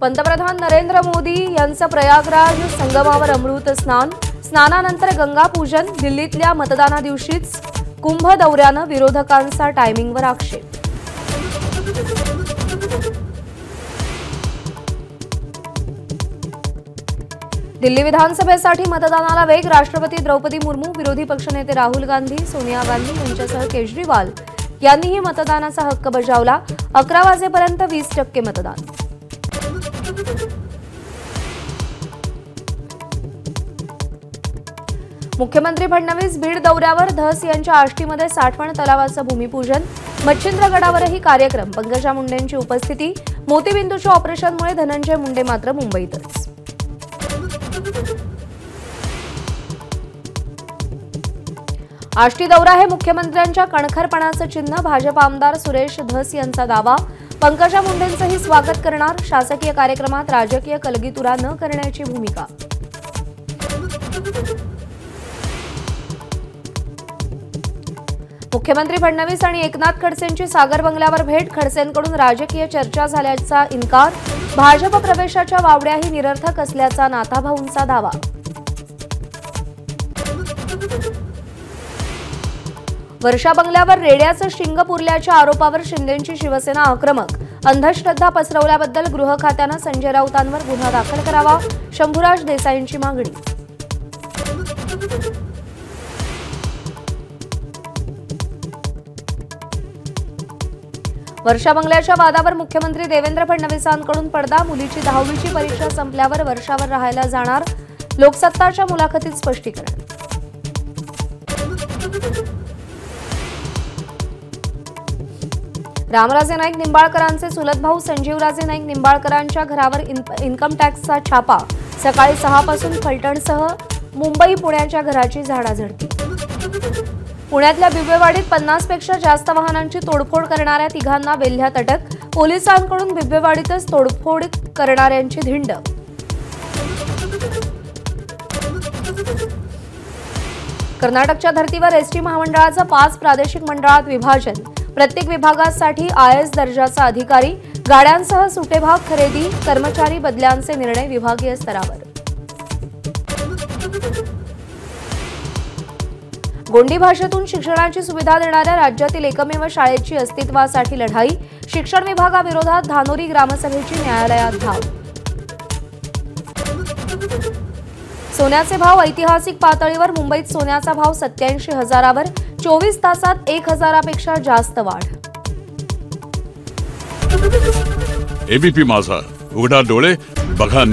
पंतप्रधान नरेंद्र मोदी यांचं प्रयागराज संगमावर अमृत स्नान, स्नानानंतर गंगा पूजन, दिल्लीतल्या मतदाना दिवशीच कुंभ दौऱ्यानं विरोधकांचा टायमिंगवर आक्षेप। दिल्ली विधानसभेसाठी मतदानाला वेग, राष्ट्रपती द्रौपदी मुर्मू, विरोधी पक्षनेते राहुल गांधी, सोनिया गांधी यांच्यासह केजरीवाल यांनीही मतदानाचा हक्क बजावला। 11 वाजेपर्यंत 20% मतदान। मुख्यमंत्री फडणवीस बीड दौऱ्यावर, धस यांच्या आष्टीमध्ये साठवण तलावाचं भूमिपूजन, मच्छिंद्रगडावरही कार्यक्रम, पंकजा मुंडेंची उपस्थिती। मोतीबिंदूच्या ऑपरेशनमुळे धनंजय मुंडे मात्र मुंबईतच। आष्टी दौरा हे मुख्यमंत्र्यांच्या कणखरपणाचं चिन्ह, भाजप आमदार सुरेश धस यांचा दावा। पंकजा मुंडेंचंही स्वागत करणार, शासकीय कार्यक्रमात राजकीय कलगीतुरा न करण्याची भूमिका। मुख्यमंत्री फडणवीस आणि एकनाथ खडसेंची सागर बंगल्यावर भेट, खडसेंकडून राजकीय चर्चा झाल्याचा इन्कार, भाजप प्रवेशाच्या वावड्याही निरर्थक असल्याचा नाथाभाऊंचा दावा। वर्षा बंगल्यावर रेड्याचं शिंग पुरल्याच्या आरोपावर शिंदेंची शिवसेना आक्रमक, अंधश्रद्धा पसरवल्याबद्दल गृह खात्यानं संजय राऊतांवर गुन्हा दाखल करावा, शंभूराज देसाईंची मागणी। वर्षा बंगल्याच्या वादावर मुख्यमंत्री देवेंद्र फडणवीसांकडून पडदा, मुलीची 10वीची परीक्षा संपल्यावर वर्षावर राहायला जाणार, लोकसत्ताच्या मुलाखतीत स्पष्टीकरण। रामराजे नाईक निंबाळकरांचे चुलत भाऊ संजीवराजे नाईक निंबाळकरांच्या घरावर इन्कम टॅक्सचा छापा, सकाळी 6 पासून फलटणसह मुंबई पुण्याच्या घराची झाडाझडती। पुण्यातल्या बिबवेवाडीत 50 पेक्षा जास्त वाहनांची तोडफोड करणाऱ्या तिघांना वेल्ह्यात अटक, पोलिसांकडून बिबवेवाडीतच तोडफोड करणाऱ्यांची धिंड। कर्नाटकच्या धर्तीवर एसटी महामंडळाचं 5 प्रादेशिक मंडळात विभाजन, प्रत्येक विभागासाठी आयएस दर्जाचा अधिकारी, गाड्यांसह सुटे भाग खरेदी, कर्मचारी बदल्यांचे निर्णय विभागीय स्तरावर। गोंडी भाषेतून शिक्षणाची सुविधा देणाऱ्या राज्यातील एकमेव शाळेची अस्तित्वासाठी लढाई, शिक्षण विभागाविरोधात धानोरी ग्रामसभेची न्यायालयात धाव। सोन्याचे भाव ऐतिहासिक पातळीवर, मुंबईत सोन्याचा भाव 87,000वर, 24 तासात 1,000पेक्षा जास्त वाढ। एबीपी माझा, उघडा डोळे बघा।